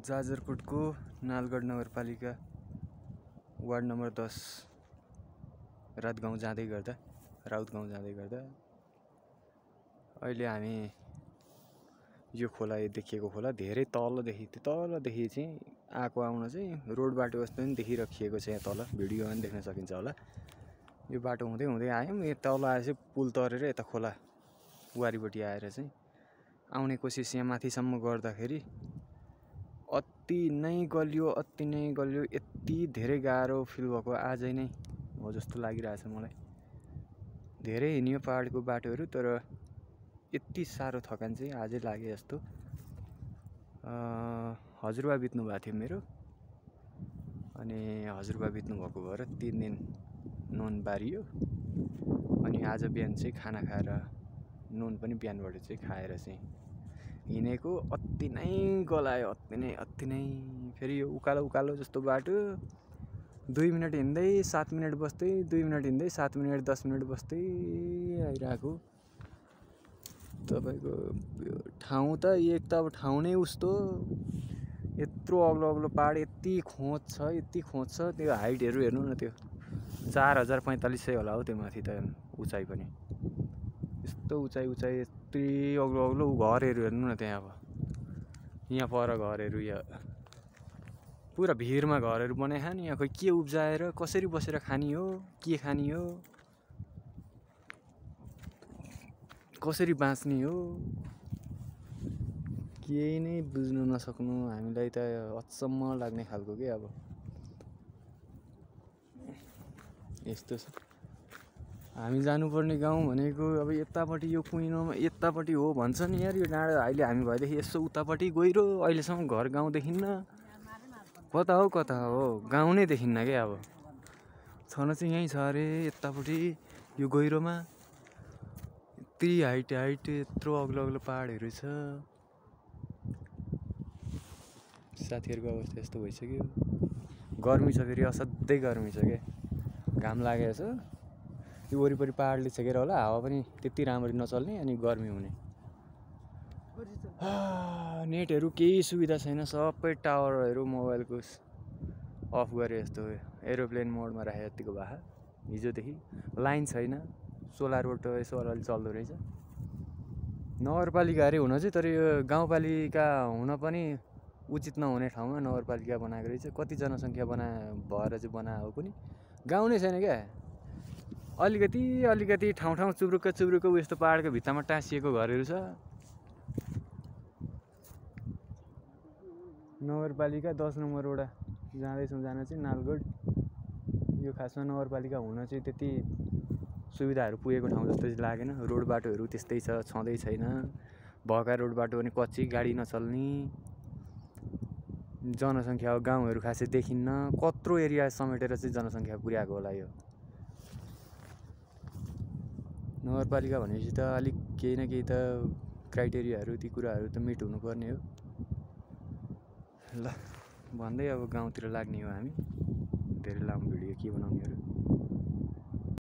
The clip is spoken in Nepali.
जाजरकोटको नालगढ नगरपालिका वार्ड नम्बर 10 राउत गाउँ जाँदै गर्दा अहिले हामी यो खोला देखिएको खोला धेरै तलदेखि चाहिँ आउन चाहिँ रोड बाटो जस्तो पनि देखिराखिएको छ। यहाँ तल भिडियोमा पनि देख्न सकिन्छ होला। यो बाटो हुँदै आयौँ, यो तल आएपछि पुल तरेर यता खोला वारीपट्टि आएर चाहिँ आउने कोसिस यहाँ माथिसम्म गर्दाखेरि अति नै गलियो, यति धेरै गाह्रो फिल भएको आजै नै हो जस्तो लागिरहेछ मलाई। धेरै हिँडियो पहाडको बाटोहरू, तर यति साह्रो थकान चाहिँ आजै लागे जस्तो। हजुरबा बित्नु भएको थियो मेरो, अनि हजुरबा बित्नु भएको भएर 3 दिन नुन बारियो। अनि आज बिहान चाहिँ खाना खाएर नुन पनि बिहानबाट चाहिँ खाएर चाहिँ हिँडेको अति नै गलायो, अति नै। फेरि यो उकालो जस्तो बाटो 2 मिनट हिँड्दै 7 मिनट बस्दै, 2 मिनट हिँड्दै 7 मिनट 10 मिनट बस्दै आइरहेको तपाईँको ठाउँ त एक त अब ठाउँ नै उस्तो। यत्रो अग्लो पहाड, यति खोज छ। त्यो हाइटहरू हेर्नु न, त्यो 4045 होला हो त्यो माथि त उचाइ पनि। यस्तो उचाइ यति अग्लो घरहरू हेर्नु न त्यहाँ। अब यहाँ पर घरहरू, यहाँ पुरा भिरमा घरहरू बनाइखा नि। यहाँ खोइ के उब्जाएर कसरी बसेर खानी हो, के खानी हो, कसरी बाँच्ने हो, केही नै बुझ्नु नसक्नु। हामीलाई त अचम्म लाग्ने खालको के। अब यस्तो छ। हामी जानुपर्ने गाउँ भनेको अब यतापट्टि, यो कुइनोमा यतापट्टि हो भन्छ नि यार। यो डाँडा अहिले हामी भएदेखि यसो उतापट्टि गइरो, अहिलेसम्म घर गाउँ देखिन्न। कता हो गाउँ नै देखिन्न क्या। अब छन चाहिँ यहीँ छ अरे यतापट्टि यो गहिरोमा। यति हाइट यत्रो अग्लो पहाडहरू छ। साथीहरूको अवस्था यस्तो भइसक्यो। गर्मी छ, फेरि असाध्यै गर्मी छ क्या। घाम लागेको छ। यो वरिपरि पहाडले छेकेर होला, हावा पनि त्यति राम्ररी नचल्ने, अनि गर्मी हुने। नेटहरू केही सुविधा छैन, सबै टावरहरू मोबाइलको अफ गरे जस्तो एरोप्लेन मोडमा राखे जतिको भए हिजोदेखि। लाइन छैन, सोलरबाट यसो अलिअलि चल्दो रहेछ। नगरपालिका अरे हुन चाहिँ, तर यो गाउँपालिका हुन पनि उचित नहुने ठाउँमा नगरपालिका बनाएको रहेछ। कति जनसङ्ख्या भएर चाहिँ बनाएको पनि गाउँ नै छैन क्या। अलिकति ठाउँ चुब्रुक्क यस्तो पहाडको भित्तामा टाँसिएको घरहरू छ। नगरपालिका 10 नम्बर वडा जाँदैछौँ, जान चाहिँ नालगढ। यो खासमा नगरपालिका हुन चाहिँ त्यति सुविधाहरू पुगेको ठाउँ जस्तो चाहिँ लागेन। रोड बाटोहरू त्यस्तै छ, छँदै छैन। भएका रोड बाटो पनि कच्ची, गाडी नचल्ने। जनसङ्ख्या गाउँहरू खासै देखिन्न। कत्रो एरिया समेटेर चाहिँ जनसङ्ख्या पुर्याएको होला यो नगरपालिका भनेपछि त। अलिक केही न केही त क्राइटेरियाहरू, ती कुराहरू त मिट हुनुपर्ने हो। ल भन्दै अब गाउँतिर लाग्ने हो हामी। धेरै लामो भिडियो के बनाउनेहरू।